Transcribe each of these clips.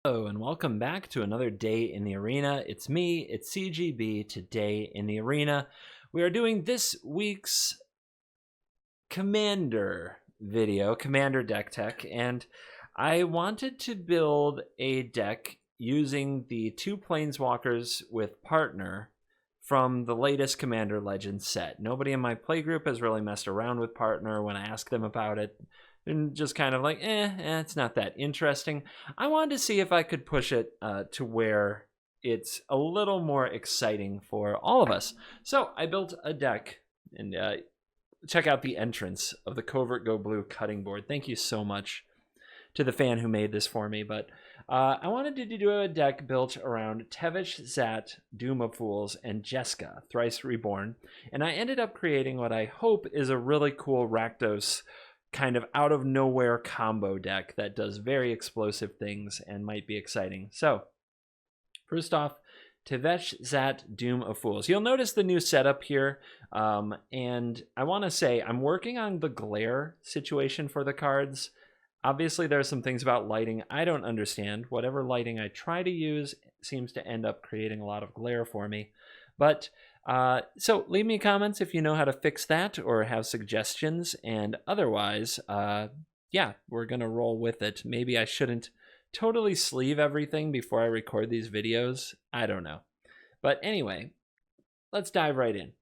Hello and welcome back to another day in the arena. It's me, it's CGB. Today in the arena, we are doing this week's Commander video, Commander deck tech, and I wanted to build a deck using the 2 Planeswalkers with Partner from the latest Commander Legends set. Nobody in my playgroup has really messed around with Partner. When I ask them about it, and just kind of like, it's not that interesting. I wanted to see if I could push it to where it's a little more exciting for all of us. So I built a deck, and check out the entrance of the CovertGoBlue cutting board. Thank you so much to the fan who made this for me. But I wanted to do a deck built around Tevesh, Zat, Doom of Fools, and Jeskai, Thrice Reborn. And I ended up creating what I hope is a really cool Rakdos kind of out of nowhere combo deck that does very explosive things and might be exciting. So first off, Tevesh, Zat, Doom of Fools. You'll notice the new setup here, and I want to say I'm working on the glare situation for the cards. Obviously there's some things about lighting I don't understand. Whatever lighting I try to use seems to end up creating a lot of glare for me. But so leave me comments if you know how to fix that or have suggestions, and otherwise, yeah, we're gonna roll with it. Maybe I shouldn't totally sleeve everything before I record these videos. I don't know. But anyway, let's dive right in.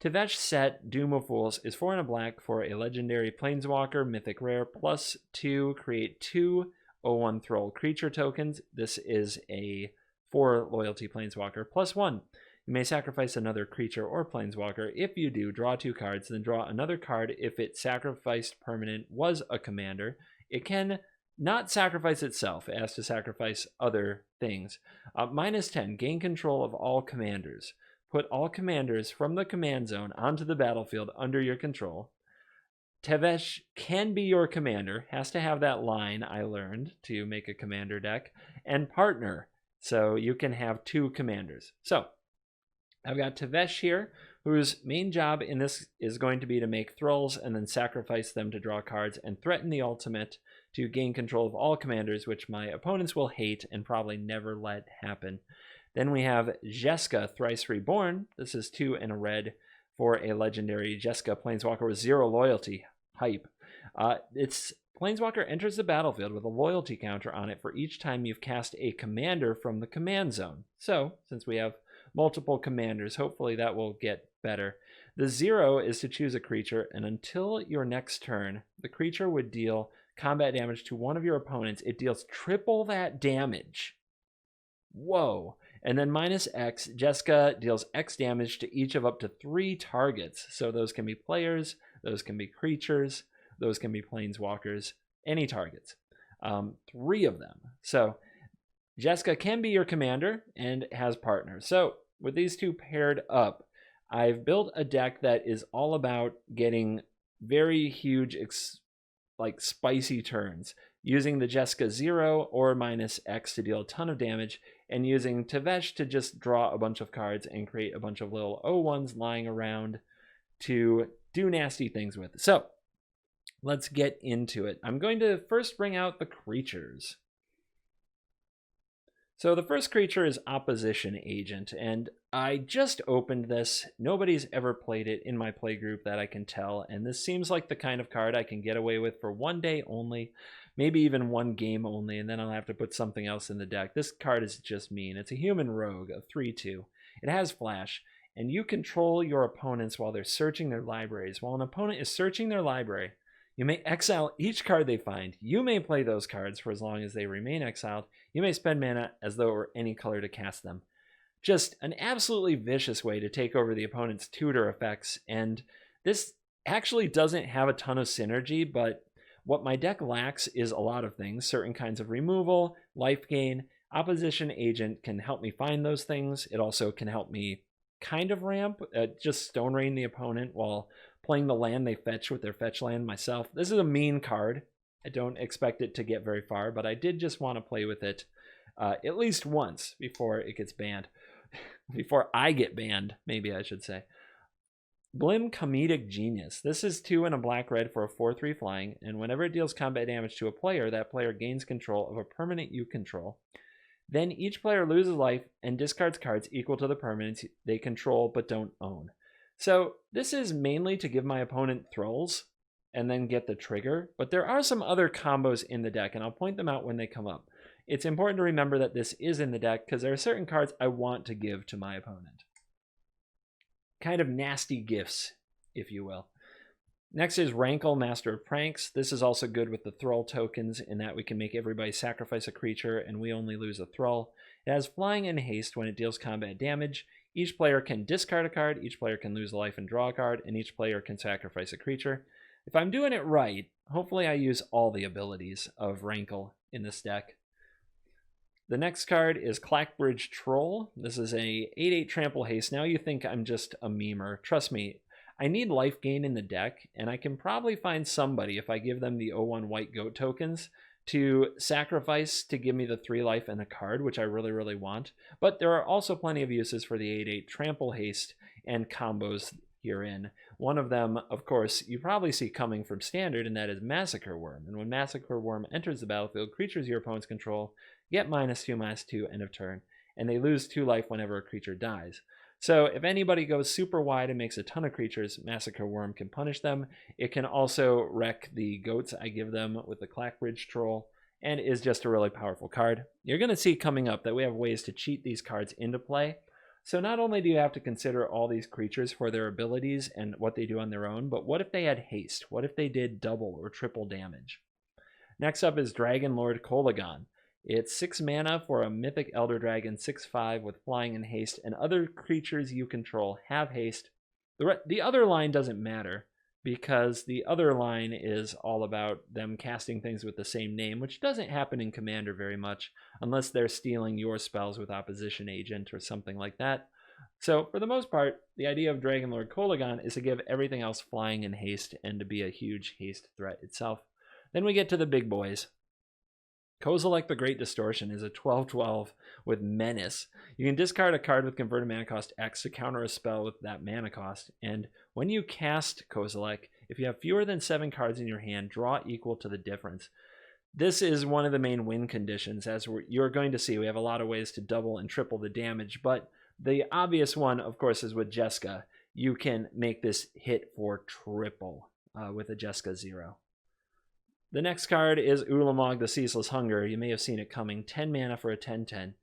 Tevesh set Doom of Fools is 4 and a black for a legendary planeswalker, mythic rare, +2, create 2 0/1 Thrall creature tokens. This is a 4 loyalty planeswalker, +1. You may sacrifice another creature or planeswalker. If you do, draw 2 cards, then draw another card if its sacrificed permanent was a commander. It can not sacrifice itself. It has to sacrifice other things. -10, gain control of all commanders. Put all commanders from the command zone onto the battlefield under your control. Tevesh can be your commander. Has to have that line I learned to make a commander deck. And Partner, so you can have 2 commanders. So I've got Tevesh here, whose main job in this is going to be to make thralls and then sacrifice them to draw cards and threaten the ultimate to gain control of all commanders, which my opponents will hate and probably never let happen. Then we have Jeskai, Thrice Reborn. This is 2 and a red for a legendary Jeskai Planeswalker with 0 loyalty. Hype. Its Planeswalker enters the battlefield with a loyalty counter on it for each time you've cast a commander from the command zone. So, since we have multiple commanders, hopefully that will get better. The 0 is to choose a creature, and until your next turn, the creature would deal combat damage to one of your opponents. It deals triple that damage. Whoa. And then -X, Jeskai deals X damage to each of up to 3 targets. So those can be players, those can be creatures, those can be planeswalkers, any targets. 3 of them. So Jeskai can be your commander and has partners. So with these 2 paired up, I've built a deck that is all about getting very huge, like spicy turns, using the Jeskai 0 or -X to deal a ton of damage, and using Tevesh to just draw a bunch of cards and create a bunch of little 0/1s lying around to do nasty things with. So let's get into it. I'm going to first bring out the creatures. So the first creature is Opposition Agent, and I just opened this. Nobody's ever played it in my playgroup that I can tell, and this seems like the kind of card I can get away with for 1 day only, maybe even 1 game only, and then I'll have to put something else in the deck. This card is just mean. It's a human rogue, a 3/2. It has flash, and you control your opponents while they're searching their libraries. While an opponent is searching their library, you may exile each card they find. You may play those cards for as long as they remain exiled. You may spend mana as though it were any color to cast them. Just an absolutely vicious way to take over the opponent's tutor effects, and this actually doesn't have a ton of synergy, but what my deck lacks is a lot of things. Certain kinds of removal, life gain. Opposition Agent can help me find those things. It also can help me kind of ramp, just Stone Rain the opponent while playing the land they fetch with their fetch land myself. This is a mean card. I don't expect it to get very far, but I did just want to play with it at least once before it gets banned. Before I get banned, maybe I should say. Blim Comedic Genius. This is 2 and a black-red for a 4/3 flying, and whenever it deals combat damage to a player, that player gains control of a permanent you control. Then each player loses life and discards cards equal to the permanents they control but don't own. So this is mainly to give my opponent thralls and then get the trigger, but there are some other combos in the deck, and I'll point them out when they come up. It's important to remember that this is in the deck because there are certain cards I want to give to my opponent. Kind of nasty gifts, if you will. Next is Rankle, Master of Pranks. This is also good with the Thrall tokens in that we can make everybody sacrifice a creature and we only lose a Thrall. It has flying and haste when it deals combat damage. Each player can discard a card, each player can lose a life and draw a card, and each player can sacrifice a creature. If I'm doing it right, hopefully I use all the abilities of Rankle in this deck. The next card is Clackbridge Troll. This is a 8/8 trample haste. Now you think I'm just a memer. Trust me, I need life gain in the deck, and I can probably find somebody, if I give them the 0/1 white goat tokens, to sacrifice to give me the 3 life and a card, which I really, really want. But there are also plenty of uses for the 8/8 trample haste and combos herein. One of them, of course, you probably see coming from standard, and that is Massacre Worm. And when Massacre Worm enters the battlefield, creatures your opponents control get -2/-2 end of turn, and they lose 2 life whenever a creature dies. So if anybody goes super wide and makes a ton of creatures, Massacre Worm can punish them. It can also wreck the goats I give them with the Clackbridge Troll, and is just a really powerful card. You're going to see coming up that we have ways to cheat these cards into play. So not only do you have to consider all these creatures for their abilities and what they do on their own, but what if they had haste? What if they did double or triple damage? Next up is Dragon Lord Kolaghan. It's 6 mana for a Mythic Elder Dragon, 6/5 with flying and haste, and other creatures you control have haste. The other line doesn't matter, because the other line is all about them casting things with the same name, which doesn't happen in Commander very much, unless they're stealing your spells with Opposition Agent or something like that. So, for the most part, the idea of Dragon Lord Kolaghan is to give everything else flying and haste, and to be a huge haste threat itself. Then we get to the big boys. Kozilek the Great Distortion is a 12/12 with Menace. You can discard a card with converted mana cost X to counter a spell with that mana cost, and when you cast Kozilek, if you have fewer than 7 cards in your hand, draw equal to the difference. This is one of the main win conditions, as you're going to see. We have a lot of ways to double and triple the damage, but the obvious one, of course, is with Jeskai. You can make this hit for triple with a Jeskai 0. The next card is Ulamog the Ceaseless Hunger. You may have seen it coming. 10 mana for a 10/10.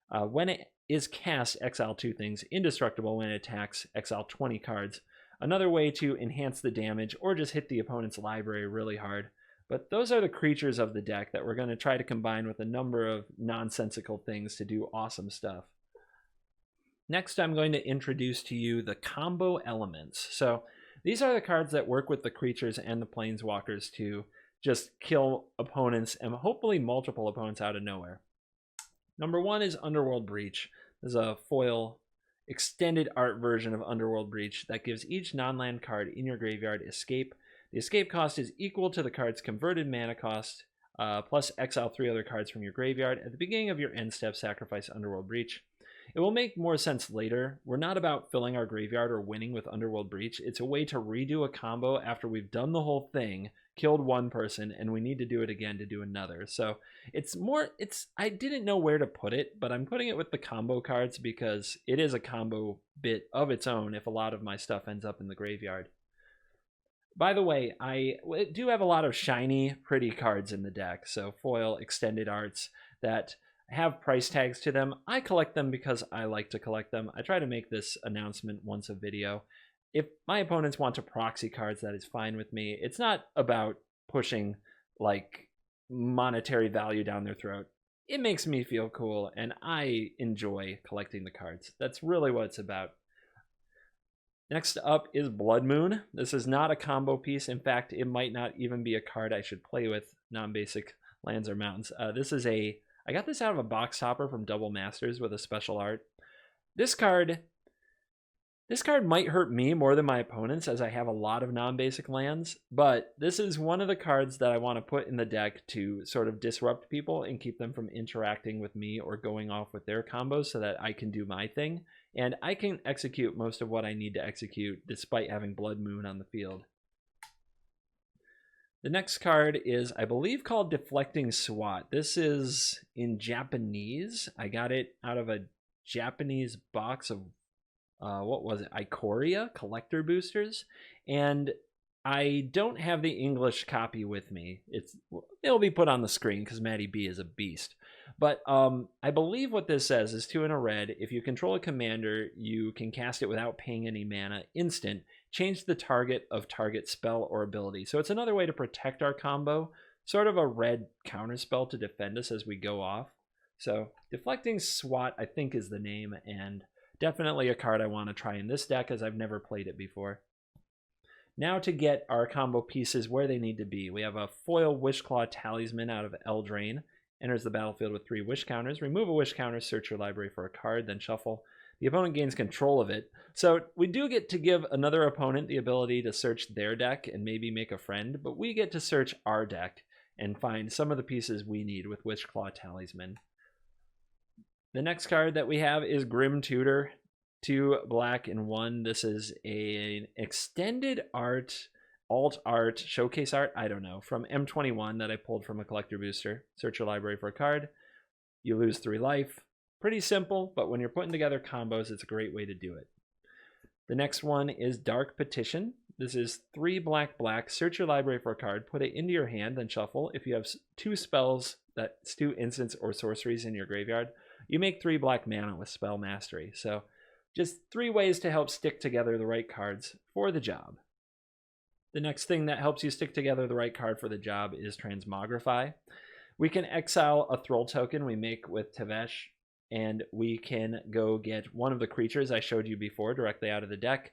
When it is cast, exile 2 things. Indestructible when it attacks, exile 20 cards. Another way to enhance the damage or just hit the opponent's library really hard. But those are the creatures of the deck that we're going to try to combine with a number of nonsensical things to do awesome stuff. Next, I'm going to introduce to you the combo elements. So these are the cards that work with the creatures and the planeswalkers to just kill opponents, and hopefully multiple opponents out of nowhere. Number 1 is Underworld Breach. This is a foil extended art version of Underworld Breach that gives each non-land card in your graveyard escape. The escape cost is equal to the card's converted mana cost, plus exile 3 other cards from your graveyard. At the beginning of your end step, sacrifice Underworld Breach. It will make more sense later. We're not about filling our graveyard or winning with Underworld Breach. It's a way to redo a combo after we've done the whole thing, killed one person, and we need to do it again to do another. So I didn't know where to put it, but I'm putting it with the combo cards because it is a combo bit of its own if a lot of my stuff ends up in the graveyard. By the way, I do have a lot of shiny, pretty cards in the deck. So foil extended arts that have price tags to them. I collect them because I like to collect them. I try to make this announcement once a video. If my opponents want to proxy cards, that is fine with me. It's not about pushing like monetary value down their throat. It makes me feel cool, and I enjoy collecting the cards. That's really what it's about. Next up is Blood Moon. This is not a combo piece. In fact, it might not even be a card I should play with non-basic lands or mountains. I got this out of a box topper from Double Masters with a special art. This card might hurt me more than my opponents, as I have a lot of non-basic lands, but this is one of the cards that I want to put in the deck to sort of disrupt people and keep them from interacting with me or going off with their combos so that I can do my thing. and I can execute most of what I need to execute despite having Blood Moon on the field. The next card is, I believe, called Deflecting SWAT. This is in Japanese. I got it out of a Japanese box of, what was it, Ikoria collector boosters. And I don't have the English copy with me. It'll be put on the screen because Matty B is a beast. But I believe what this says is 2 and a red. If you control a commander, you can cast it without paying any mana. Instant. Change the target of target spell or ability. So it's another way to protect our combo. Sort of a red counterspell to defend us as we go off. So Deflecting SWAT, I think, is the name. And definitely a card I want to try in this deck as I've never played it before. Now to get our combo pieces where they need to be. We have a foil Wishclaw Talisman out of Eldraine. Enters the battlefield with 3 wish counters. Remove a wish counter, search your library for a card, then shuffle. The opponent gains control of it. So we do get to give another opponent the ability to search their deck and maybe make a friend, but we get to search our deck and find some of the pieces we need with Wishclaw Talisman. The next card that we have is Grim Tutor. 2 black and 1. This is an extended art, alt art, showcase art, I don't know, from M21 that I pulled from a collector booster. Search your library for a card. You lose 3 life. Pretty simple, but when you're putting together combos, it's a great way to do it. The next one is Dark Petition. This is 3 black, black. Search your library for a card. Put it into your hand, then shuffle. If you have 2 spells, that's 2 instants or sorceries in your graveyard, you make 3 black mana with Spell Mastery. So just 3 ways to help stick together the right cards for the job. The next thing that helps you stick together the right card for the job is Transmogrify. We can exile a Thrall token we make with Tevesh, and we can go get one of the creatures I showed you before directly out of the deck.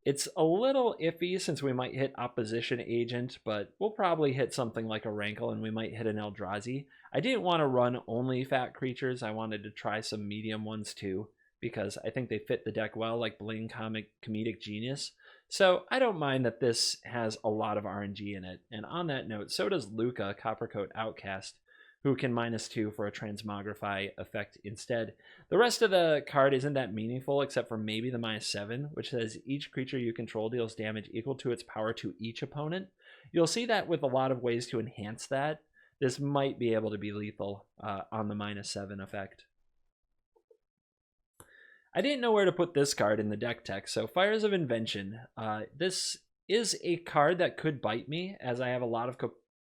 It's a little iffy since we might hit Opposition Agent, but we'll probably hit something like a Rankle, and we might hit an Eldrazi. I didn't want to run only fat creatures. I wanted to try some medium ones too, because I think they fit the deck well, like Bling Comedic Genius. So I don't mind that this has a lot of RNG in it. And on that note, so does Luca, Coppercoat Outcast, who can -2 for a Transmogrify effect instead. The rest of the card isn't that meaningful except for maybe the -7, which says each creature you control deals damage equal to its power to each opponent. You'll see that with a lot of ways to enhance that. This might be able to be lethal on the -7 effect. I didn't know where to put this card in the deck text, so Fires of Invention. This is a card that could bite me as I have a lot of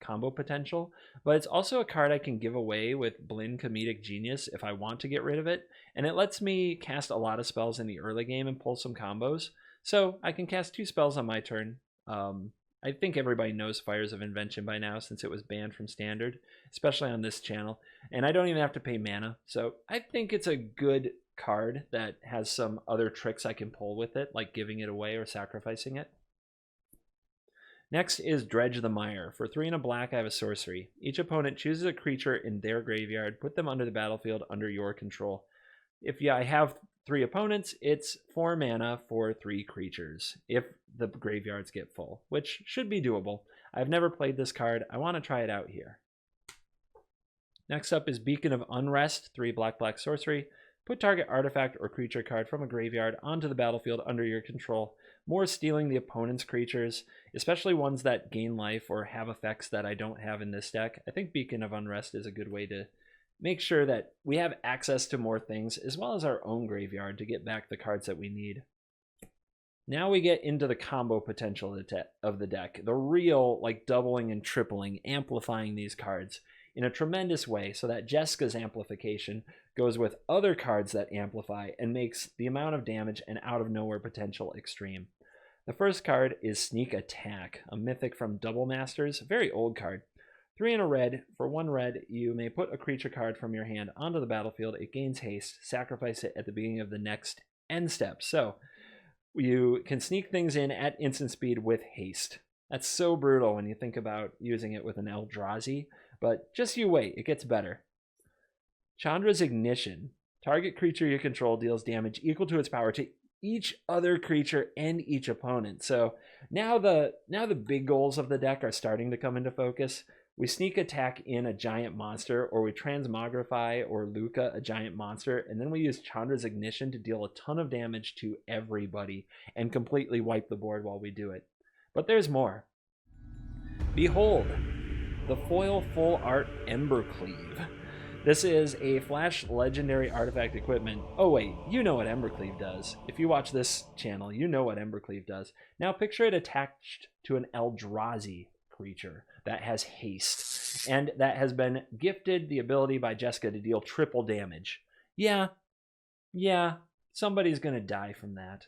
combo potential, but it's also a card I can give away with Blinn Comedic Genius if I want to get rid of it, and it lets me cast a lot of spells in the early game and pull some combos. So I can cast 2 spells on my turn. I think everybody knows Fires of Invention by now since it was banned from Standard, especially on this channel, and I don't even have to pay mana, so I think it's a good card that has some other tricks I can pull with it, like giving it away or sacrificing it. Next is Dredge the Mire. For 3 and a black, I have a sorcery. Each opponent chooses a creature in their graveyard, put them under the battlefield under your control. If I have 3 opponents, it's 4 mana for 3 creatures if the graveyards get full, which should be doable. I've never played this card. I want to try it out here. Next up is Beacon of Unrest, 3 black, black sorcery. Put target artifact or creature card from a graveyard onto the battlefield under your control. More stealing the opponent's creatures, especially ones that gain life or have effects that I don't have in this deck. I think Beacon of Unrest is a good way to make sure that we have access to more things, as well as our own graveyard to get back the cards that we need. Now we get into the combo potential of the deck. The real, like, doubling and tripling, amplifying these cards in a tremendous way so that Jeska's amplification goes with other cards that amplify and makes the amount of damage and out of nowhere potential extreme. The first card is Sneak Attack, a mythic from Double Masters, very old card. 3 and a red. For 1 red, you may put a creature card from your hand onto the battlefield. It gains haste. Sacrifice it at the beginning of the next end step. So you can sneak things in at instant speed with haste. That's so brutal when you think about using it with an Eldrazi, but just you wait, it gets better. Chandra's Ignition. Target creature you control deals damage equal to its power to each other creature and each opponent. So now the big goals of the deck are starting to come into focus. We sneak attack in a giant monster, or we transmogrify or Luca a giant monster, and then we use Chandra's Ignition to deal a ton of damage to everybody and completely wipe the board while we do it. But there's more. Behold, the foil full art Embercleave. This is a Flash legendary artifact equipment. Oh wait, you know what Embercleave does. If you watch this channel, you know what Embercleave does. Now picture it attached to an Eldrazi creature that has haste, and that has been gifted the ability by Jeskai to deal triple damage. Yeah, somebody's gonna die from that.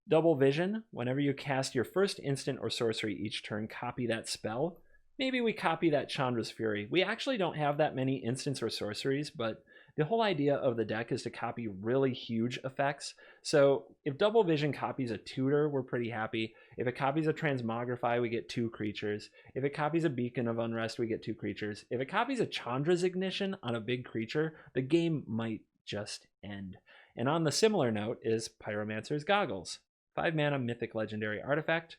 Double Vision, whenever you cast your first instant or sorcery each turn, copy that spell. Maybe we copy that Chandra's Fury. We actually don't have that many instants or sorceries, but the whole idea of the deck is to copy really huge effects. So if Double Vision copies a Tutor, we're pretty happy. If it copies a Transmogrify, we get 2 creatures. If it copies a Beacon of Unrest, we get 2 creatures. If it copies a Chandra's Ignition on a big creature, the game might just end. And on the similar note is Pyromancer's Goggles. 5 mana mythic legendary artifact.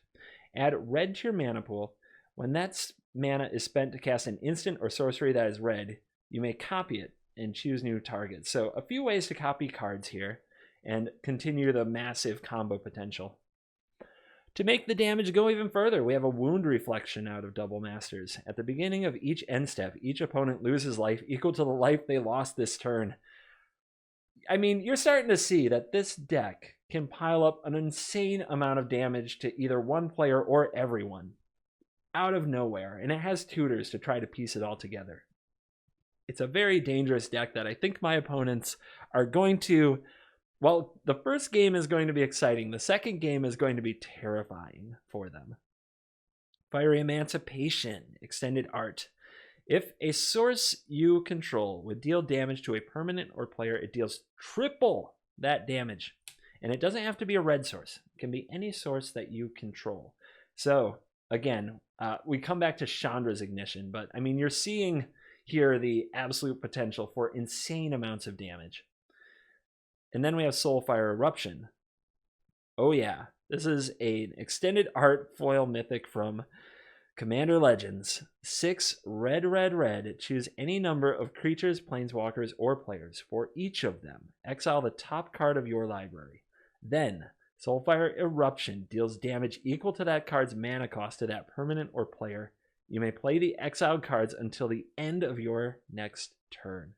Add red to your mana pool. When that mana is spent to cast an instant or sorcery that is red, you may copy it and choose new targets. So a few ways to copy cards here and continue the massive combo potential. To make the damage go even further, we have a wound reflection out of Double Masters. At the beginning of each end step, each opponent loses life equal to the life they lost this turn. I mean, you're starting to see that this deck can pile up an insane amount of damage to either one player or everyone out of nowhere, and it has tutors to try to piece it all together. It's a very dangerous deck that I think my opponents are going to, well, the first game is going to be exciting. The second game is going to be terrifying for them. Fiery Emancipation, extended art. If a source you control would deal damage to a permanent or player, it deals triple that damage. And it doesn't have to be a red source. It can be any source that you control. So, again, we come back to Chandra's Ignition, but I mean, you're seeing here the absolute potential for insane amounts of damage. And then we have Soulfire Eruption. Oh yeah, this is an extended art foil mythic from Commander Legends. 6 red, red, red. Choose any number of creatures, planeswalkers, or players. For each of them, exile the top card of your library. Then, Soulfire Eruption deals damage equal to that card's mana cost to that permanent or player. You may play the exiled cards until the end of your next turn.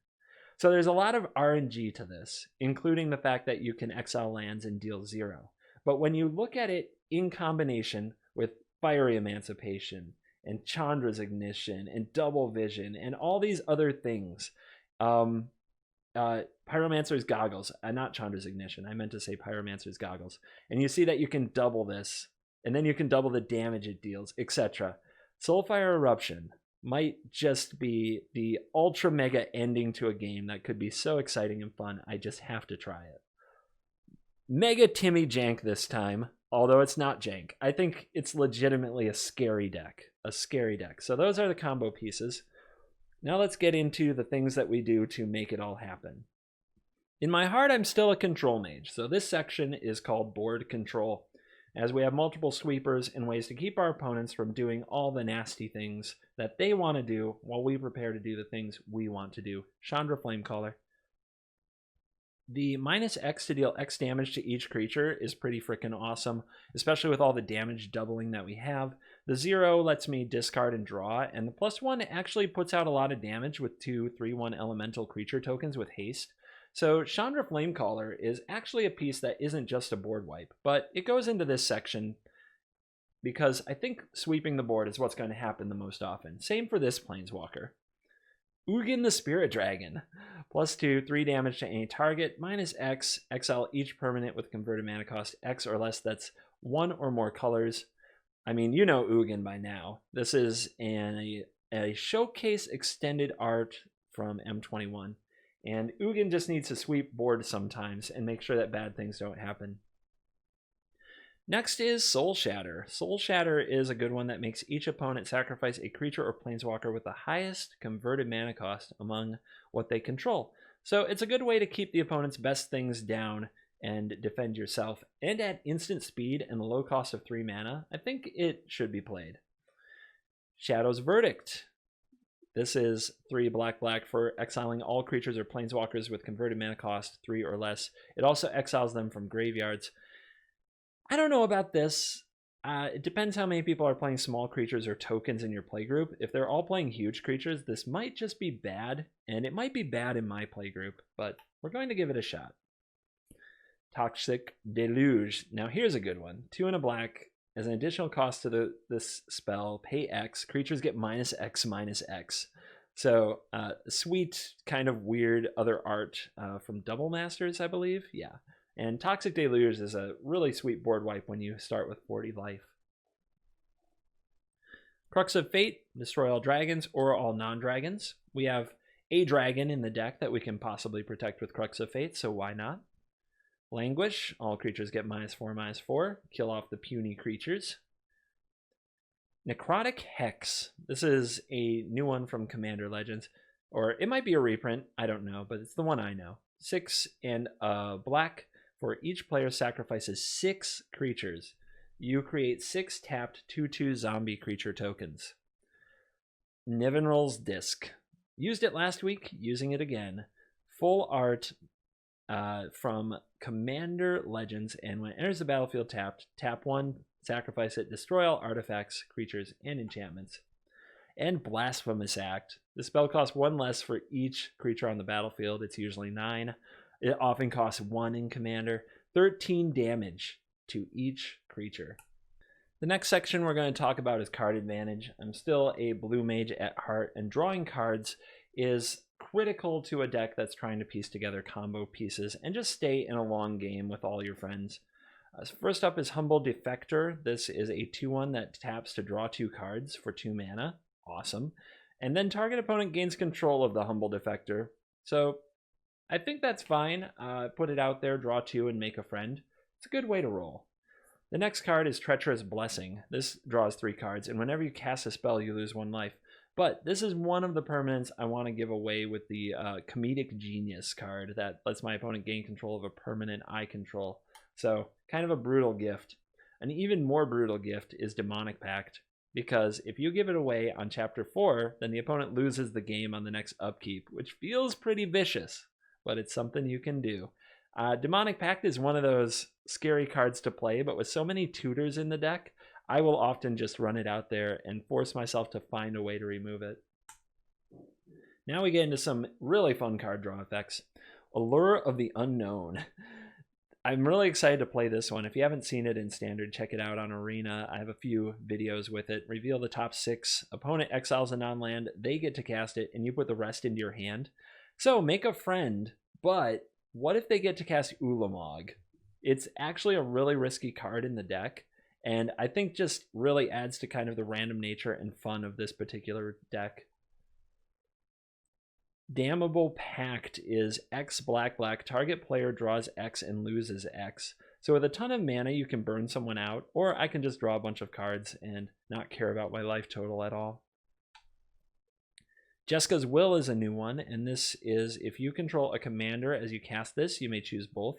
So there's a lot of RNG to this, including the fact that you can exile lands and deal 0. But when you look at it in combination with Fiery Emancipation and Chandra's Ignition and Double Vision and all these other things, Pyromancer's Goggles, not Chandra's Ignition, I meant to say Pyromancer's Goggles, and you see that you can double this, and then you can double the damage it deals, etc. Soulfire Eruption might just be the ultra mega ending to a game that could be so exciting and fun. I just have to try it. Mega Timmy Jank this time, although it's not jank. I think it's legitimately a scary deck. So those are the combo pieces. Now let's get into the things that we do to make it all happen. In my heart, I'm still a control mage, so this section is called board control, as we have multiple sweepers and ways to keep our opponents from doing all the nasty things that they want to do while we prepare to do the things we want to do. Chandra Flamecaller. The -X to deal X damage to each creature is pretty freaking awesome, especially with all the damage doubling that we have. The 0 lets me discard and draw, and the +1 actually puts out a lot of damage with 2 3/1 elemental creature tokens with haste. So Chandra Flamecaller is actually a piece that isn't just a board wipe, but it goes into this section because I think sweeping the board is what's going to happen the most often. Same for this Planeswalker. Ugin the Spirit Dragon. +2, 3 damage to any target. -X, exile each permanent with converted mana cost X or less. That's 1 or more colors. I mean, you know Ugin by now. This is a showcase extended art from M21. And Ugin just needs to sweep board sometimes and make sure that bad things don't happen. Next is Soul Shatter. Soul Shatter is a good one that makes each opponent sacrifice a creature or planeswalker with the highest converted mana cost among what they control. So it's a good way to keep the opponent's best things down and defend yourself. And at instant speed and the low cost of 3 mana, I think it should be played. Shadow's Verdict. This is 3 black for exiling all creatures or planeswalkers with converted mana cost 3 or less. It also exiles them from graveyards. I don't know about this. It depends how many people are playing small creatures or tokens in your playgroup. If they're all playing huge creatures, this might just be bad, and it might be bad in my playgroup, but we're going to give it a shot. Toxic Deluge. Now here's a good one. 2 and a black. As an additional cost to this spell, pay X. Creatures get -X/-X. So sweet, kind of weird other art from Double Masters, I believe. Yeah. And Toxic Deluge is a really sweet board wipe when you start with 40 life. Crux of Fate. Destroy all dragons or all non-dragons. We have a dragon in the deck that we can possibly protect with Crux of Fate, so why not? Languish, all creatures get -4/-4. Kill off the puny creatures. Necrotic Hex. This is a new one from Commander Legends. Or it might be a reprint, I don't know, but it's the one I know. 6 and a black. For each player sacrifices 6 creatures. You create 6 tapped 2/2 zombie creature tokens. Nivenral's Disc. Used it last week, using it again. Full art from Commander Legends, and when it enters the battlefield tapped, tap 1, sacrifice it, destroy all artifacts, creatures, and enchantments. And Blasphemous Act. The spell costs 1 less for each creature on the battlefield. It's usually 9. It often costs 1 in Commander. 13 damage to each creature. The next section we're going to talk about is card advantage. I'm still a blue mage at heart, and drawing cards is critical to a deck that's trying to piece together combo pieces and just stay in a long game with all your friends. First up is Humble Defector. This is a 2/1 that taps to draw 2 cards for 2 mana. Awesome. And then target opponent gains control of the Humble Defector. So I think that's fine. Put it out there, draw 2, and make a friend. It's a good way to roll. The next card is Treacherous Blessing. This draws 3 cards, and whenever you cast a spell, you lose 1 life. But this is one of the permanents I want to give away with the Comedic Genius card that lets my opponent gain control of a permanent I control. So kind of a brutal gift. An even more brutal gift is Demonic Pact, because if you give it away on Chapter 4, then the opponent loses the game on the next upkeep, which feels pretty vicious, but it's something you can do. Demonic Pact is one of those scary cards to play, but with so many tutors in the deck, I will often just run it out there and force myself to find a way to remove it. Now we get into some really fun card draw effects. Allure of the Unknown. I'm really excited to play this one. If you haven't seen it in Standard, check it out on Arena. I have a few videos with it. Reveal the top 6. Opponent exiles a non-land. They get to cast it, and you put the rest into your hand. So make a friend, but what if they get to cast Ulamog? It's actually a really risky card in the deck, and I think just really adds to kind of the random nature and fun of this particular deck. Damnable Pact is X black. Target player draws X and loses X. So with a ton of mana, you can burn someone out, or I can just draw a bunch of cards and not care about my life total at all. Jeska's Will is a new one, and this is if you control a commander as you cast this, you may choose both.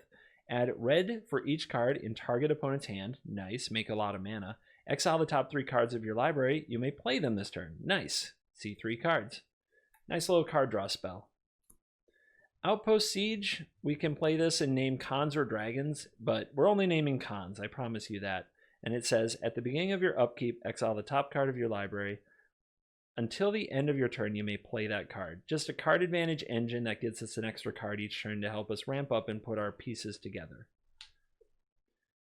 Add red for each card in target opponent's hand. Nice, make a lot of mana. Exile the top 3 cards of your library. You may play them this turn. Nice, see 3 cards. Nice little card draw spell. Outpost Siege, we can play this and name cons or dragons, but we're only naming cons, I promise you that. And it says, at the beginning of your upkeep, exile the top card of your library. Until the end of your turn, you may play that card. Just a card advantage engine that gets us an extra card each turn to help us ramp up and put our pieces together.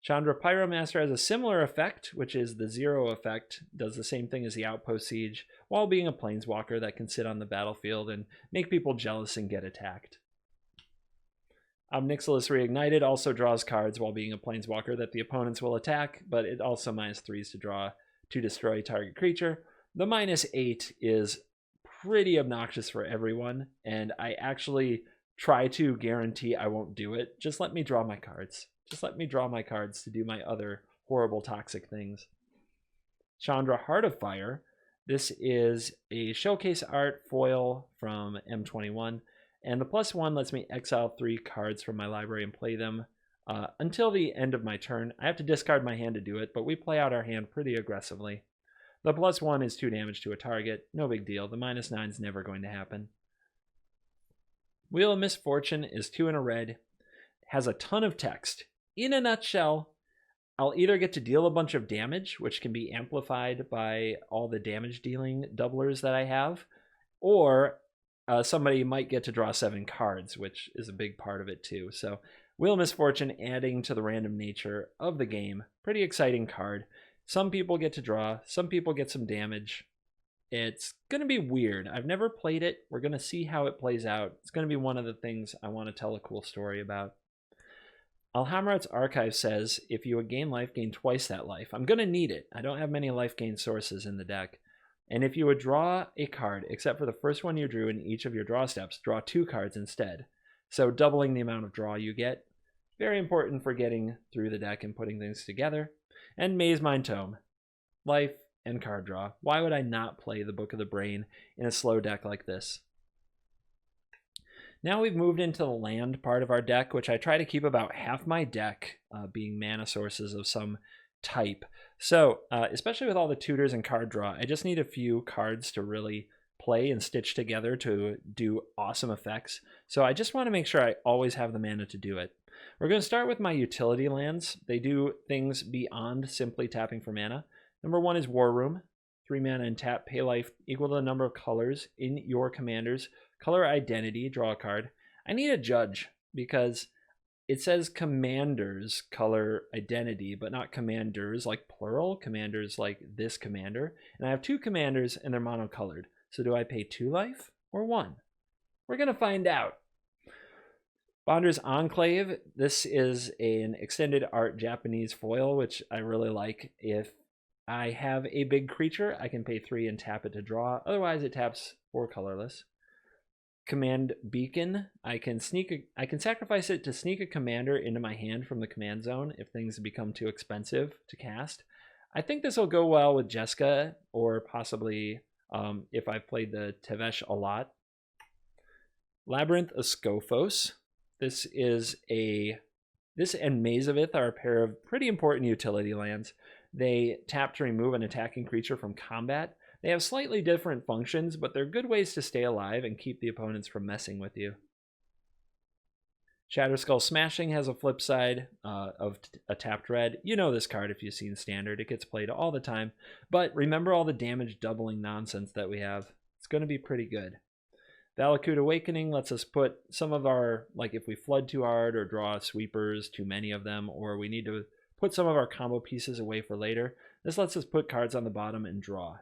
Chandra Pyromaster has a similar effect, which is the 0 effect. Does the same thing as the Outpost Siege, while being a planeswalker that can sit on the battlefield and make people jealous and get attacked. Omnixilus Reignited also draws cards while being a planeswalker that the opponents will attack, but it also -3s to draw to destroy target creature. The -8 is pretty obnoxious for everyone, and I actually try to guarantee I won't do it. Just let me draw my cards. Just let me draw my cards to do my other horrible toxic things. Chandra Heart of Fire. This is a showcase art foil from M21, and the +1 lets me exile 3 cards from my library and play them until the end of my turn. I have to discard my hand to do it, but we play out our hand pretty aggressively. The +1 is 2 damage to a target. No big deal. The -9 is never going to happen. Wheel of Misfortune is 2 and a red. Has a ton of text. In a nutshell, I'll either get to deal a bunch of damage, which can be amplified by all the damage dealing doublers that I have, or somebody might get to draw 7 cards, which is a big part of it too. So Wheel of Misfortune adding to the random nature of the game. Pretty exciting card. Some people get to draw, some people get some damage. It's going to be weird. I've never played it. We're going to see how it plays out. It's going to be one of the things I want to tell a cool story about. Alhamrat's Archive says, if you gain life, gain twice that life. I'm going to need it. I don't have many life gain sources in the deck. And if you would draw a card, except for the first one you drew in each of your draw steps, draw 2 cards instead. So doubling the amount of draw you get. Very important for getting through the deck and putting things together. And Maze Mind Tome. Life and card draw. Why would I not play the Book of the Brain in a slow deck like this? Now we've moved into the land part of our deck, which I try to keep about half my deck being mana sources of some type. So, especially with all the tutors and card draw, I just need a few cards to really play and stitch together to do awesome effects. So I just want to make sure I always have the mana to do it. We're going to start with my utility lands. They do things beyond simply tapping for mana. Number 1 is War Room. 3 mana and tap, pay life equal to the number of colors in your commander's color identity, draw a card. I need a judge because it says commanders color identity, but not commanders like plural, commanders like this commander. And I have 2 commanders and they're monocolored. So do I pay 2 life or 1? We're going to find out. Bonder's Enclave. This is an extended art Japanese foil, which I really like. If I have a big creature, I can pay 3 and tap it to draw. Otherwise, it taps 4 colorless. Command Beacon. I can sacrifice it to sneak a commander into my hand from the command zone if things become too expensive to cast. I think this will go well with Jeskai, or possibly if I've played the Tevesh a lot. Labyrinth of Skophos. This and Mazavith are a pair of pretty important utility lands. They tap to remove an attacking creature from combat. They have slightly different functions, but they're good ways to stay alive and keep the opponents from messing with you. Shatterskull Smashing has a flip side of a tapped red. You know this card if you've seen Standard. It gets played all the time. But remember all the damage doubling nonsense that we have. It's going to be pretty good. Valakut Awakening lets us put some of our, like if we flood too hard or draw sweepers, too many of them, or we need to put some of our combo pieces away for later. This lets us put cards on the bottom and draw.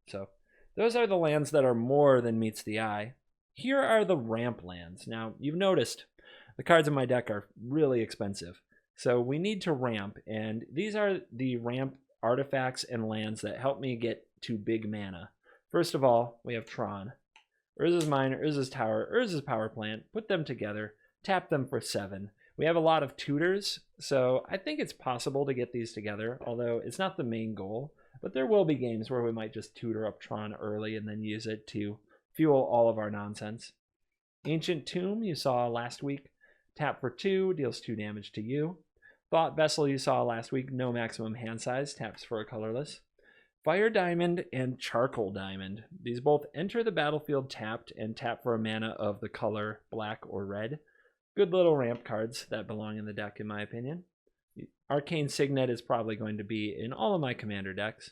So those are the lands that are more than meets the eye. Here are the ramp lands. Now, you've noticed the cards in my deck are really expensive. So we need to ramp, and these are the ramp artifacts and lands that help me get to big mana. First of all, we have Tron. Urza's Mine, Urza's Tower, Urza's Power Plant. Put them together. Tap them for 7. We have a lot of tutors, so I think it's possible to get these together, although it's not the main goal. But there will be games where we might just tutor up Tron early and then use it to fuel all of our nonsense. Ancient Tomb, you saw last week. Tap for 2, deals 2 damage to you. Thought Vessel, you saw last week. No maximum hand size, taps for a colorless. Fire Diamond and Charcoal Diamond. These both enter the battlefield tapped and tap for a mana of the color black or red. Good little ramp cards that belong in the deck, in my opinion. Arcane Signet is probably going to be in all of my commander decks.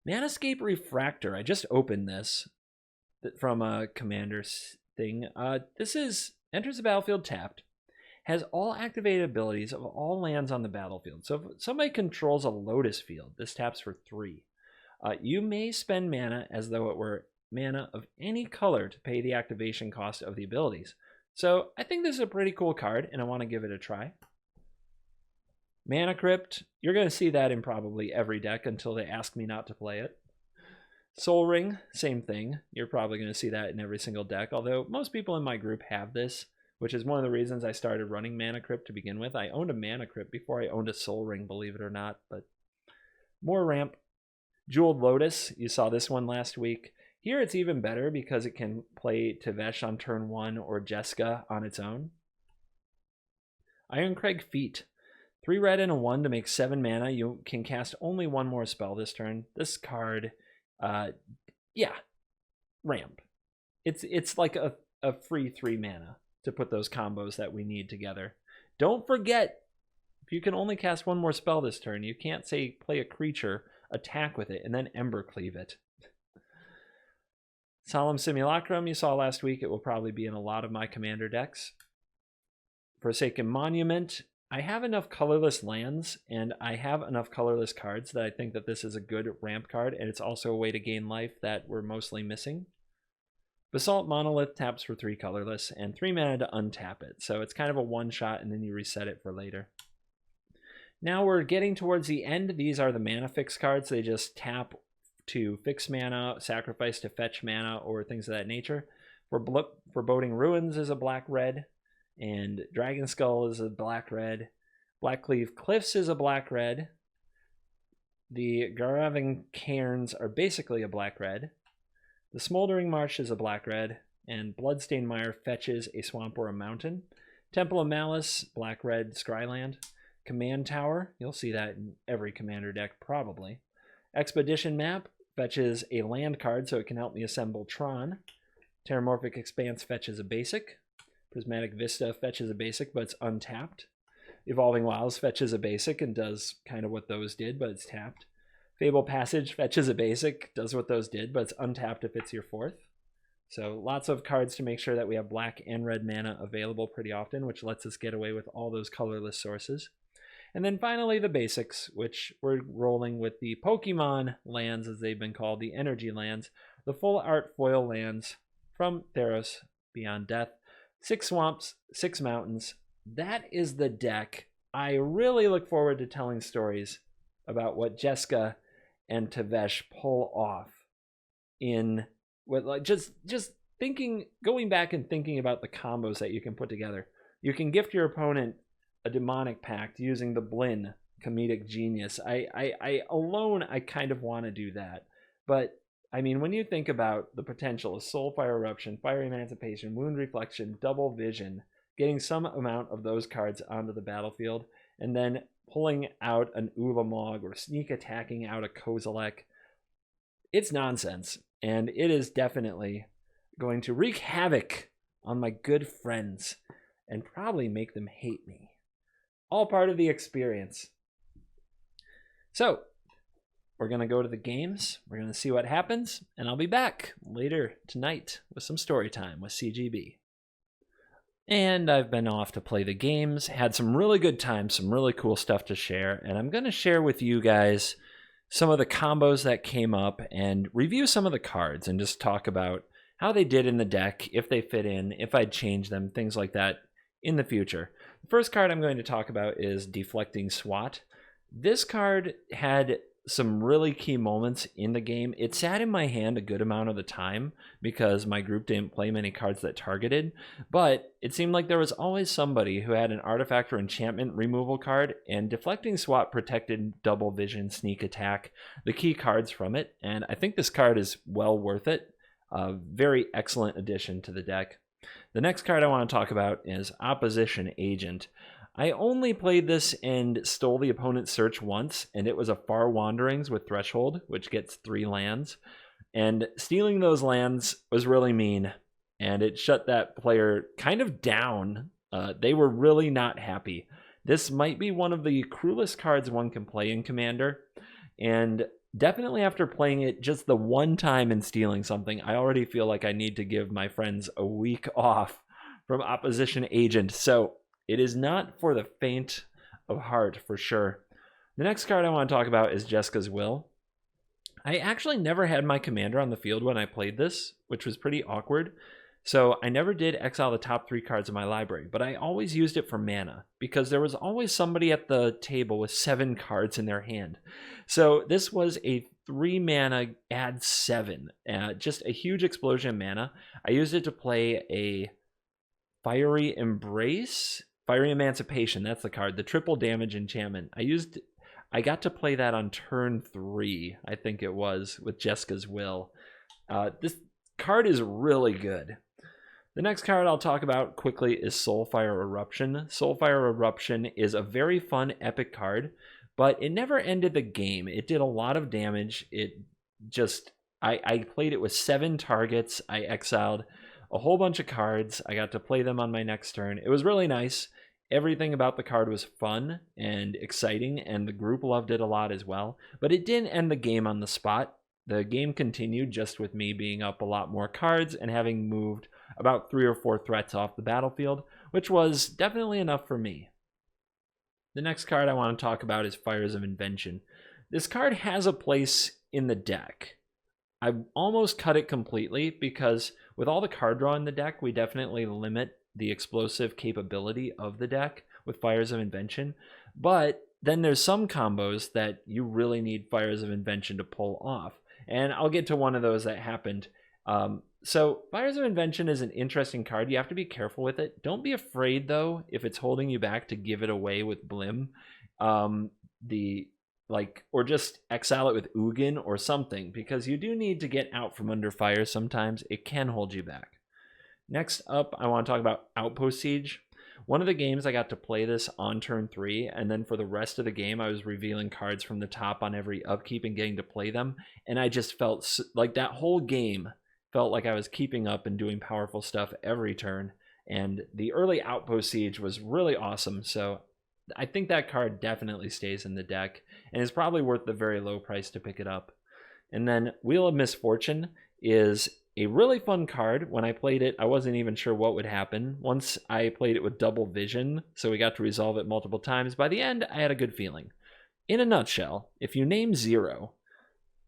Manascape Refractor. I just opened this from a commander thing. This enters the battlefield tapped. Has all activated abilities of all lands on the battlefield. So if somebody controls a Lotus Field, this taps for 3. You may spend mana as though it were mana of any color to pay the activation cost of the abilities. So I think this is a pretty cool card, and I want to give it a try. Mana Crypt, you're going to see that in probably every deck until they ask me not to play it. Soul Ring, same thing. You're probably going to see that in every single deck, although most people in my group have this, which is one of the reasons I started running Mana Crypt to begin with. I owned a Mana Crypt before I owned a Soul Ring, believe it or not, but more ramp. Jeweled Lotus, you saw this one last week. Here it's even better because it can play Tevesh on turn 1 or Jeskai on its own. Ironcrag Feet. 3 red and a 1 to make 7 mana. You can cast only 1 more spell this turn. This card, yeah, ramp. It's like a free 3 mana to put those combos that we need together. Don't forget, if you can only cast 1 more spell this turn, you can't say play a creature, attack with it, and then Ember Cleave it. Solemn Simulacrum you saw last week. It will probably be in a lot of my commander decks. Forsaken Monument. I have enough colorless lands, and I have enough colorless cards that I think that this is a good ramp card, and it's also a way to gain life that we're mostly missing. Basalt Monolith taps for 3 colorless, and 3 mana to untap it. So it's kind of a one-shot, and then you reset it for later. Now we're getting towards the end. These are the mana fix cards. They just tap to fix mana, sacrifice to fetch mana, or things of that nature. Foreboding Ruins is a black-red, and Dragon Skull is a black-red. Blackcleave Cliffs is a black-red. The Garaving Cairns are basically a black-red. The Smoldering Marsh is a black-red, and Bloodstained Mire fetches a swamp or a mountain. Temple of Malice, black-red Scryland. Command Tower, you'll see that in every commander deck probably. Expedition Map fetches a land card so it can help me assemble Tron. Terramorphic Expanse fetches a basic. Prismatic Vista fetches a basic, but it's untapped. Evolving Wilds fetches a basic and does kind of what those did, but it's tapped. Fable Passage fetches a basic, does what those did, but it's untapped if it's your 4th. So lots of cards to make sure that we have black and red mana available pretty often, which lets us get away with all those colorless sources. And then finally the basics, which we're rolling with the Pokemon lands, as they've been called, the energy lands, the full art foil lands from Theros Beyond Death. 6 swamps, 6 mountains. That is the deck. I really look forward to telling stories about what Jeskai and Tevesh pull off in what, like, just thinking, going back and thinking about the combos that you can put together. You can gift your opponent a demonic pact using the Blinn comedic genius. I alone, I kind of want to do that. But I mean, when you think about the potential of Soulfire Eruption, Fire Emancipation, Wound Reflection, Double Vision, getting some amount of those cards onto the battlefield, and then pulling out an Ulamog or sneak attacking out a Kozilek, it's nonsense. And it is definitely going to wreak havoc on my good friends and probably make them hate me. All part of the experience. So, we're going to go to the games, we're going to see what happens, and I'll be back later tonight with some story time with CGB. And I've been off to play the games, had some really good times, some really cool stuff to share, and I'm going to share with you guys some of the combos that came up and review some of the cards and just talk about how they did in the deck, if they fit in, if I'd change them, things like that in the future. The first card I'm going to talk about is Deflecting Swat. This card had some really key moments in the game. It sat in my hand a good amount of the time because my group didn't play many cards that targeted, but it seemed like there was always somebody who had an artifact or enchantment removal card, and Deflecting Swat protected Double Vision, Sneak Attack, the key cards from it, and I think this card is well worth it. A very excellent addition to the deck. The next card I want to talk about is Opposition Agent. I only played this and stole the opponent's search once, and it was a Far Wanderings with Threshold, which gets 3 lands. And stealing those lands was really mean, and it shut that player kind of down. They were really not happy. This might be one of the cruelest cards one can play in Commander, and definitely after playing it just the one time and stealing something, I already feel like I need to give my friends a week off from Opposition Agent. So it is not for the faint of heart, for sure. The next card I want to talk about is Jeskai's Will. I actually never had my commander on the field when I played this, which was pretty awkward. So I never did exile the top 3 cards of my library, but I always used it for mana because there was always somebody at the table with 7 cards in their hand. So this was a 3 mana add 7, just a huge explosion of mana. I used it to play a Fiery Emancipation, that's the card, the triple damage enchantment. I got to play that on turn 3, I think it was, with Jeskai's Will. This card is really good. The next card I'll talk about quickly is Soulfire Eruption. Soulfire Eruption is a very fun epic card, but it never ended the game. It did a lot of damage. I played it with 7 targets. I exiled a whole bunch of cards. I got to play them on my next turn. It was really nice. Everything about the card was fun and exciting, and the group loved it a lot as well. But it didn't end the game on the spot. The game continued just with me being up a lot more cards and having moved about 3 or 4 threats off the battlefield, which was definitely enough for me. The next card I want to talk about is Fires of Invention. This card has a place in the deck. I almost cut it completely because with all the card draw in the deck, we definitely limit the explosive capability of the deck with Fires of Invention. But then there's some combos that you really need Fires of Invention to pull off. And I'll get to one of those that happened. So Fires of Invention is an interesting card. You have to be careful with it. Don't be afraid, though, if it's holding you back, to give it away with Blim. Or just exile it with Ugin or something, because you do need to get out from under fire sometimes. It can hold you back. Next up, I want to talk about Outpost Siege. One of the games I got to play this on turn 3, and then for the rest of the game I was revealing cards from the top on every upkeep and getting to play them, and I just felt like that whole game felt like I was keeping up and doing powerful stuff every turn, and the early Outpost Siege was really awesome, so I think that card definitely stays in the deck, and is probably worth the very low price to pick it up. And then Wheel of Misfortune is a really fun card. When I played it, I wasn't even sure what would happen. Once I played it with double vision, so we got to resolve it multiple times. By the end, I had a good feeling. In a nutshell, if you name 0,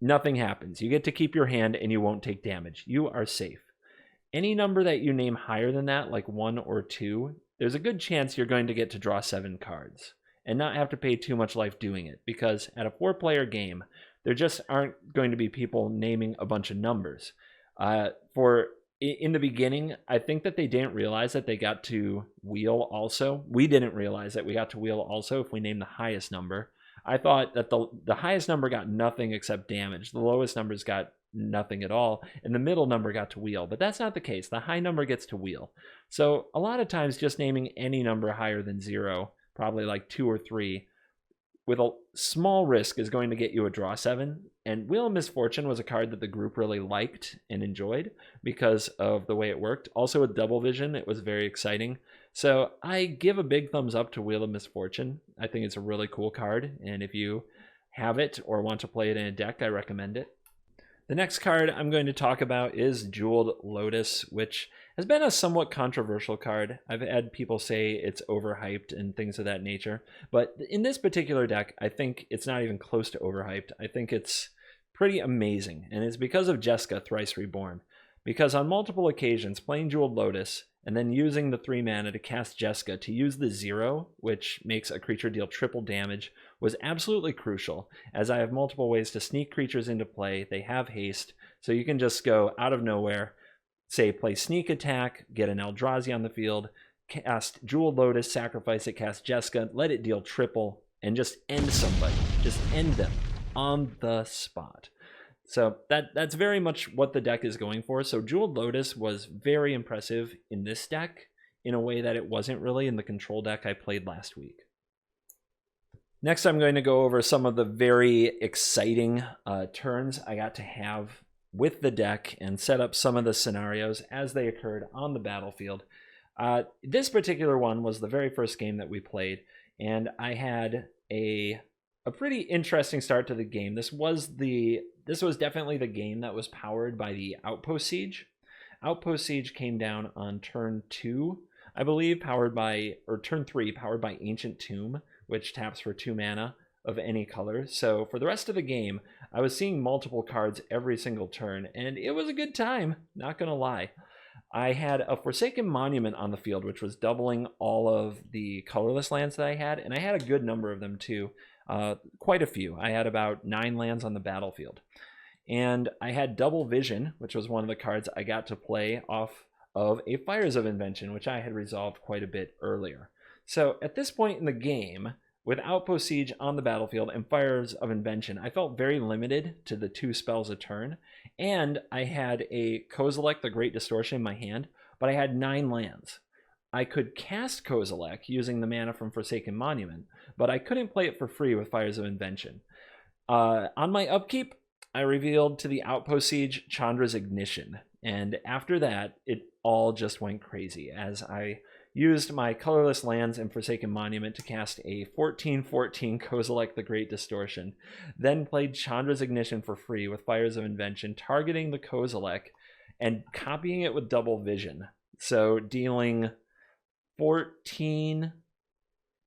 nothing happens. You get to keep your hand and you won't take damage. You are safe. Any number that you name higher than that, like 1 or 2, there's a good chance you're going to get to draw 7 cards and not have to pay too much life doing it, because at a 4-player game, there just aren't going to be people naming a bunch of numbers. In the beginning, I think that they didn't realize that they got to wheel also. We didn't realize that we got to wheel also if we named the highest number. I thought that the highest number got nothing except damage. The lowest numbers got nothing at all, and the middle number got to wheel. But that's not the case. The high number gets to wheel. So a lot of times just naming any number higher than 0, probably like 2 or 3, with a small risk is going to get you a draw 7. And Wheel of Misfortune was a card that the group really liked and enjoyed because of the way it worked. Also with double vision, it was very exciting. So I give a big thumbs up to Wheel of Misfortune. I think it's a really cool card, and if you have it or want to play it in a deck, I recommend it. The next card I'm going to talk about is Jeweled Lotus, which has been a somewhat controversial card. I've had people say it's overhyped and things of that nature, but in this particular deck, I think it's not even close to overhyped. I think it's pretty amazing, and it's because of Jeskai, Thrice Reborn. Because on multiple occasions, playing Jeweled Lotus and then using the 3 mana to cast Jeskai to use the 0, which makes a creature deal triple damage, was absolutely crucial, as I have multiple ways to sneak creatures into play. They have haste, so you can just go out of nowhere, say play Sneak Attack, get an Eldrazi on the field, cast Jeweled Lotus, sacrifice it, cast Jeskai, let it deal triple, and just end somebody. Just end them on the spot. So that's very much what the deck is going for. So Jeweled Lotus was very impressive in this deck in a way that it wasn't really in the control deck I played last week. Next, I'm going to go over some of the very exciting turns I got to have with the deck and set up some of the scenarios as they occurred on the battlefield. This particular one was the very first game that we played, and I had a pretty interesting start to the game. This was definitely the game that was powered by the Outpost Siege. Outpost Siege came down on turn 2, I believe, turn 3, powered by Ancient Tomb, which taps for 2 mana of any color. So for the rest of the game, I was seeing multiple cards every single turn, and it was a good time, not gonna lie. I had a Forsaken Monument on the field, which was doubling all of the colorless lands that I had, and I had a good number of them too. Quite a few. I had about 9 lands on the battlefield. And I had Double Vision, which was one of the cards I got to play off of a Fires of Invention, which I had resolved quite a bit earlier. So at this point in the game, with Outpost Siege on the battlefield and Fires of Invention, I felt very limited to the 2 spells a turn, and I had a Kozilek, the Great Distortion, in my hand. but I had 9 lands. I could cast Kozilek using the mana from Forsaken Monument, but I couldn't play it for free with Fires of Invention. On my upkeep, I revealed to the Outpost Siege Chandra's Ignition, and after that, it all just went crazy as I used my colorless lands and Forsaken Monument to cast a 14/14 Kozilek the Great Distortion, then played Chandra's Ignition for free with Fires of Invention, targeting the Kozilek and copying it with Double Vision. So dealing 14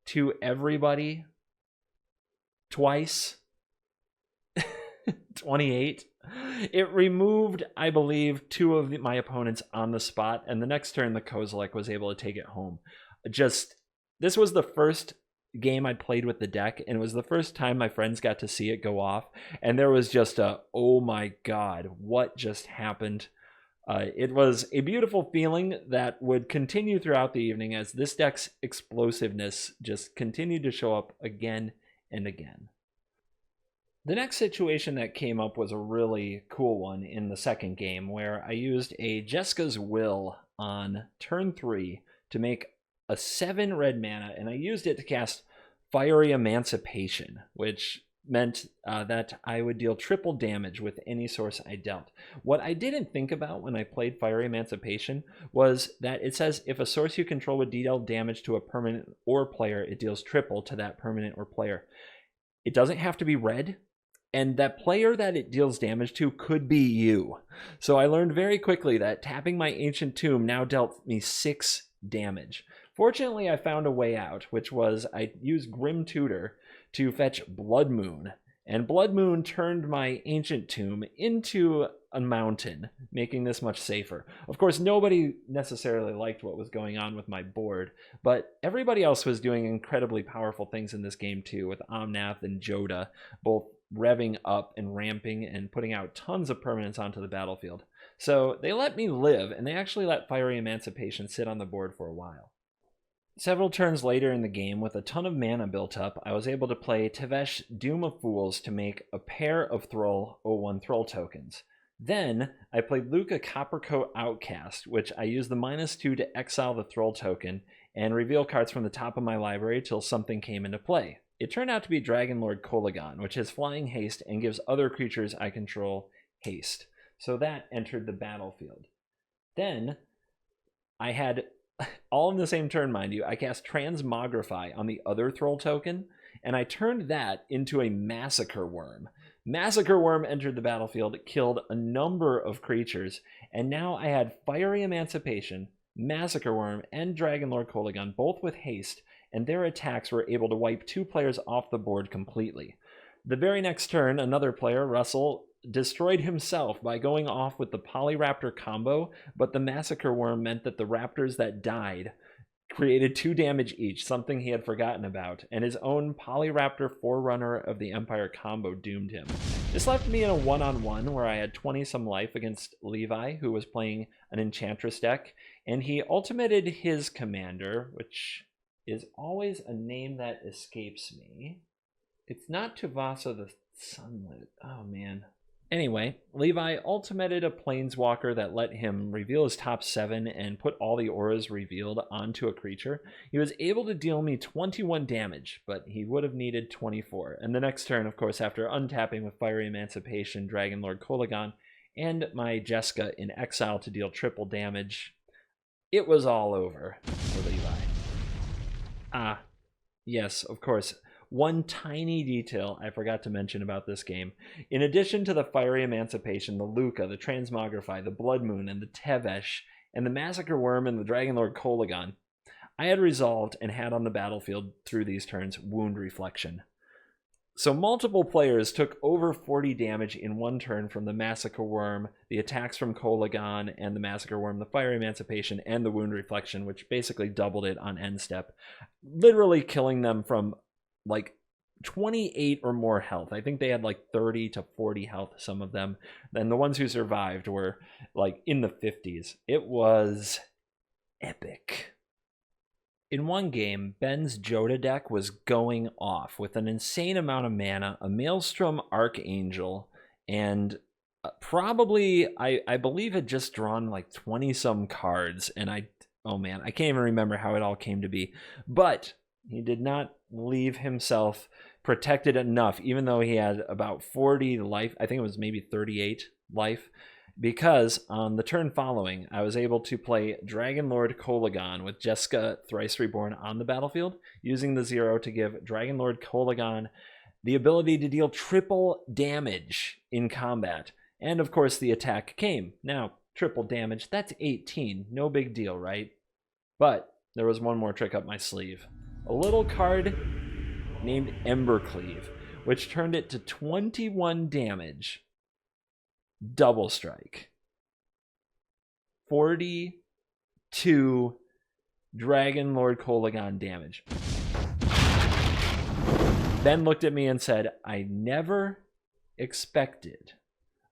to everybody twice, 28. It removed, I believe, 2 of my opponents on the spot, and the next turn the Kozilek was able to take it home. This was the first game I'd played with the deck, and it was the first time my friends got to see it go off, and there was just a, oh my god, what just happened? It was a beautiful feeling that would continue throughout the evening as this deck's explosiveness just continued to show up again and again. The next situation that came up was a really cool one in the second game, where I used a Jeska's Will on turn 3 to make a 7 red mana, and I used it to cast Fiery Emancipation, which meant that I would deal triple damage with any source I dealt. What I didn't think about when I played Fiery Emancipation was that it says if a source you control would deal damage to a permanent or player, it deals triple to that permanent or player. It doesn't have to be red, and that player that it deals damage to could be you. So I learned very quickly that tapping my Ancient Tomb now dealt me 6 damage. Fortunately, I found a way out, which was I used Grim Tutor to fetch Blood Moon, and Blood Moon turned my Ancient Tomb into a mountain, making this much safer. Of course, nobody necessarily liked what was going on with my board, but everybody else was doing incredibly powerful things in this game too, with Omnath and Joda both revving up and ramping and putting out tons of permanents onto the battlefield. So they let me live, and they actually let Fiery Emancipation sit on the board for a while. Several turns later in the game, with a ton of mana built up, I was able to play Tevesh Doom of Fools to make a pair of Thrall 01 Thrall tokens. Then I played Luca Coppercoat Outcast, which I used the -2 to exile the Thrall token and reveal cards from the top of my library till something came into play. It turned out to be Dragonlord Kolaghan, which has flying haste and gives other creatures I control haste. So that entered the battlefield. Then I had, all in the same turn, mind you, I cast Transmogrify on the other Thrall token, and I turned that into a Massacre Worm. Massacre Worm entered the battlefield, killed a number of creatures, and now I had Fiery Emancipation, Massacre Worm, and Dragonlord Kolaghan, both with haste, and their attacks were able to wipe 2 players off the board completely. The very next turn, another player, Russell, destroyed himself by going off with the Polyraptor combo, but the Massacre Worm meant that the raptors that died created 2 damage each, something he had forgotten about, and his own Polyraptor Forerunner of the Empire combo doomed him. This left me in a 1-on-1 where I had 20-some life against Levi, who was playing an Enchantress deck, and he ultimated his commander, which is always a name that escapes me. It's not Tuvasa the Sunlit. Oh, man. Anyway, Levi ultimated a Planeswalker that let him reveal his top 7 and put all the auras revealed onto a creature. He was able to deal me 21 damage, but he would have needed 24. And the next turn, of course, after untapping with Fiery Emancipation, Dragonlord Kolaghan, and my Jeska in exile to deal triple damage, it was all over for Levi. Yes, of course. One tiny detail I forgot to mention about this game. In addition to the Fiery Emancipation, the Luca, the Transmogrify, the Blood Moon, and the Tevesh, and the Massacre Worm and the Dragonlord Kolaghan, I had resolved and had on the battlefield through these turns Wound Reflection. So multiple players took over 40 damage in one turn from the Massacre Worm, the attacks from Kolaghan, and the Massacre Worm, the Fiery Emancipation, and the Wound Reflection, which basically doubled it on end step, literally killing them from like 28 or more health. I think they had like 30 to 40 health, some of them. Then the ones who survived were like in the 50s. It was epic. In one game, Ben's Joda deck was going off with an insane amount of mana, a Maelstrom Archangel, and Probably, I believe had just drawn like 20 some cards, and oh man, I can't even remember how it all came to be. But he did not leave himself protected enough, even though he had about 40 life. I think it was maybe 38 life, because on the turn following, I was able to play Dragon Lord Kolagon with Jeskai Thrice Reborn on the battlefield, using the 0 to give Dragon Lord Kolagon the ability to deal triple damage in combat. And of course, the attack came. Now, triple damage, that's 18. No big deal, right? But there was one more trick up my sleeve. A little card named Embercleave, which turned it to 21 damage. Double strike. 42 Dragon Lord Kolagon damage. Ben looked at me and said, I never expected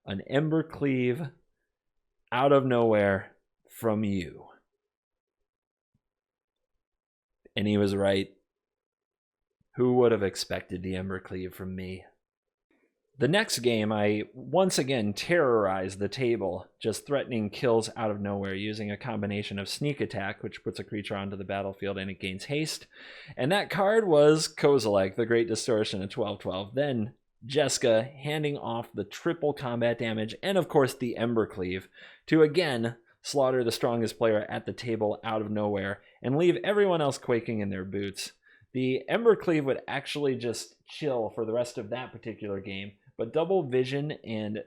an Embercleave out of nowhere from you. And he was right. Who would have expected the Embercleave from me? The next game, I once again terrorized the table, just threatening kills out of nowhere using a combination of Sneak Attack, which puts a creature onto the battlefield and it gains haste. And that card was Kozilek, the Great Distortion at 12/12. Then Jeskai handing off the triple combat damage and, of course, the Embercleave to again slaughter the strongest player at the table out of nowhere and leave everyone else quaking in their boots. The Embercleave would actually just chill for the rest of that particular game, but double vision and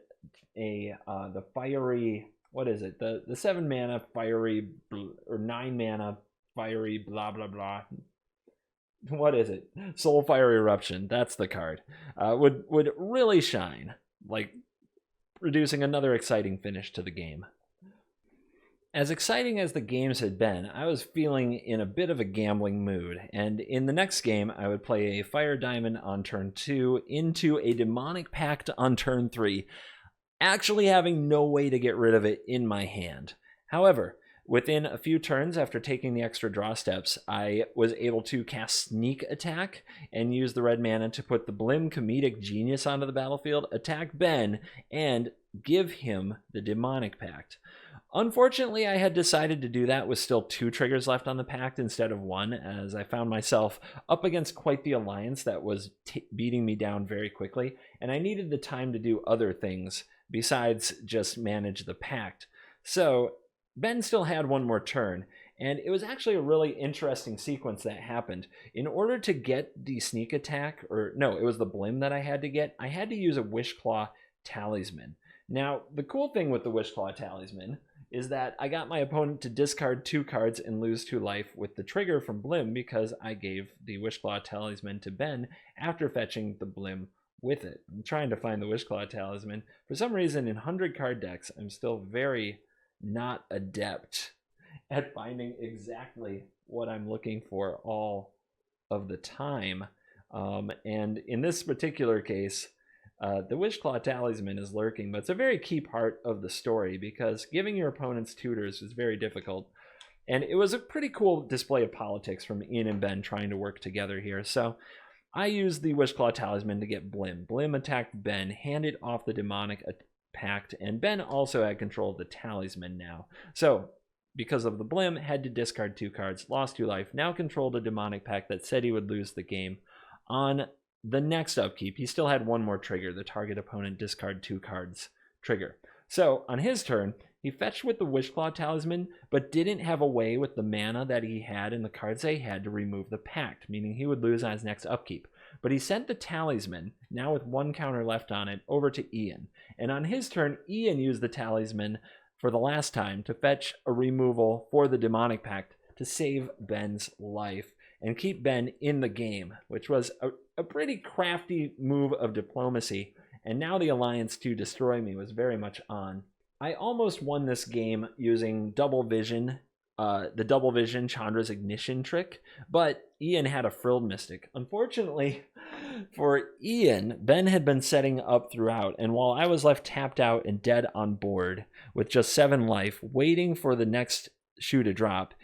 the fiery, what is it? The 7 mana fiery, or 9 mana fiery blah blah blah. What is it? Soulfire Eruption. That's the card. Would really shine, like producing another exciting finish to the game. As exciting as the games had been, I was feeling in a bit of a gambling mood, and in the next game, I would play a Fire Diamond on turn 2 into a Demonic Pact on turn 3, actually having no way to get rid of it in my hand. However, within a few turns after taking the extra draw steps, I was able to cast Sneak Attack and use the red mana to put the Blim Comedic Genius onto the battlefield, attack Ben, and give him the Demonic Pact. Unfortunately, I had decided to do that with still 2 triggers left on the pact instead of 1, as I found myself up against quite the alliance that was beating me down very quickly, and I needed the time to do other things besides just manage the pact. So Ben still had one more turn, and it was actually a really interesting sequence that happened. In order to get the Sneak Attack, or no, it was the Blim that I had to use a Wishclaw Talisman. Now, the cool thing with the Wishclaw Talisman is that I got my opponent to discard 2 cards and lose 2 life with the trigger from Blim because I gave the Wishclaw Talisman to Ben after fetching the Blim with it. I'm trying to find the Wishclaw Talisman. For some reason, in 100 card decks, I'm still very not adept at finding exactly what I'm looking for all of the time. And in this particular case, the Wishclaw Talisman is lurking, but it's a very key part of the story because giving your opponents tutors is very difficult. And it was a pretty cool display of politics from Ian and Ben trying to work together here. So I used the Wishclaw Talisman to get Blim. Blim attacked Ben, handed off the Demonic Pact, and Ben also had control of the Talisman now. So because of the Blim, had to discard 2 cards, lost 2 life, now controlled a Demonic Pact that said he would lose the game. On the next upkeep, he still had one more trigger, the target opponent discard 2 cards trigger. So on his turn, he fetched with the Wishclaw Talisman, but didn't have a way with the mana that he had and the cards they had to remove the pact, meaning he would lose on his next upkeep. But he sent the Talisman, now with 1 counter left on it, over to Ian. And on his turn, Ian used the Talisman for the last time to fetch a removal for the Demonic Pact to save Ben's life and keep Ben in the game, which was a pretty crafty move of diplomacy. And now the alliance to destroy me was very much on. I almost won this game using double vision, the double vision Chandra's Ignition trick, but Ian had a Frilled Mystic. Unfortunately for Ian, Ben had been setting up throughout, and while I was left tapped out and dead on board with just 7 life, waiting for the next shoe to drop,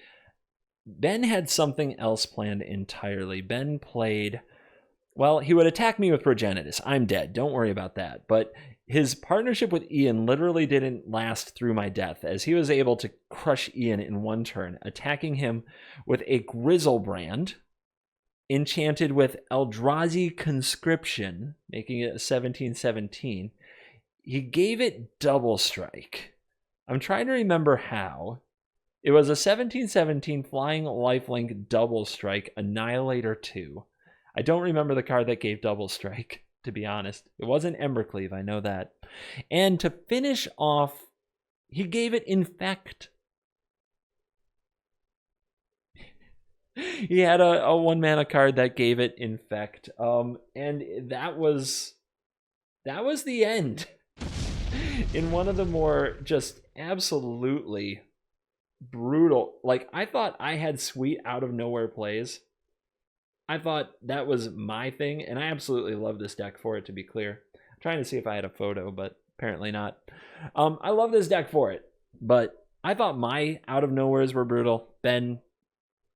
Ben had something else planned entirely. Ben played, well, he would attack me with Progenitus. I'm dead. Don't worry about that. But His partnership with Ian literally didn't last through my death, as he was able to crush Ian in one turn, attacking him with a Grizzlebrand, enchanted with Eldrazi Conscription, making it a 17/17. He gave it double strike. I'm trying to remember how. It was a 17/17 flying lifelink double strike, Annihilator 2. I don't remember the card that gave double strike, to be honest. It wasn't Embercleave, I know that. And to finish off, he gave it Infect. He had a 1-mana card that gave it Infect. And that was the end. In one of the more just absolutely brutal, like, I thought I had sweet out of nowhere plays. I thought that was my thing, and I absolutely love this deck for it, to be clear. I'm trying to see if I had a photo, but apparently not. I love this deck for it, but I thought my out of nowheres were brutal. Ben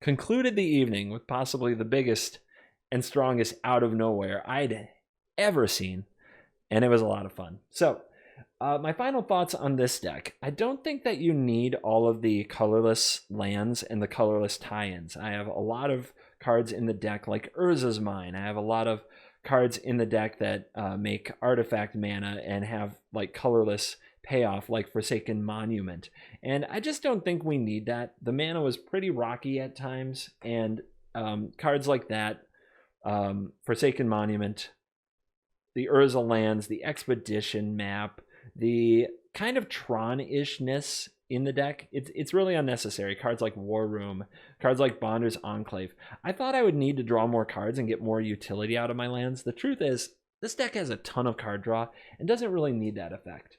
concluded the evening with possibly the biggest and strongest out of nowhere I'd ever seen, and it was a lot of fun. So, my final thoughts on this deck. I don't think that you need all of the colorless lands and the colorless tie-ins. I have a lot of cards in the deck like Urza's Mine. I have a lot of cards in the deck that make artifact mana and have like colorless payoff like Forsaken Monument. And I just don't think we need that. The mana was pretty rocky at times, and cards like that, Forsaken Monument, the Urza lands, the Expedition map, the kind of Tron-ishness in the deck, it's really unnecessary. Cards like War Room, cards like Bonder's Enclave. I thought I would need to draw more cards and get more utility out of my lands. The truth is, this deck has a ton of card draw and doesn't really need that effect.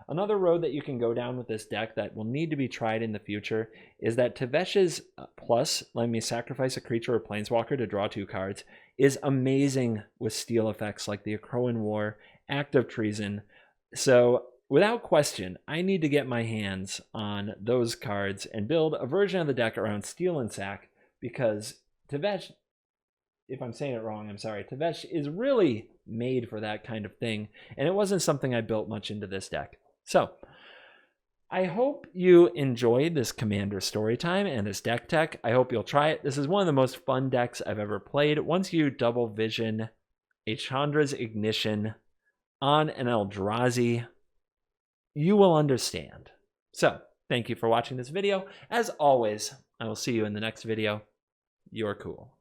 Another road that you can go down with this deck that will need to be tried in the future is that Tevesh's plus, let me sacrifice a creature or planeswalker to draw 2 cards, is amazing with steal effects like the Akroan War, Act of Treason. So, without question, I need to get my hands on those cards and build a version of the deck around Steal and Sack, because Tevesh, if I'm saying it wrong, I'm sorry, Tevesh is really made for that kind of thing, and it wasn't something I built much into this deck. So, I hope you enjoyed this Commander story time and this deck tech. I hope you'll try it. This is one of the most fun decks I've ever played. Once you double vision a Chandra's Ignition on an Eldrazi, you will understand. So, thank you for watching this video. As always, I will see you in the next video. You're cool.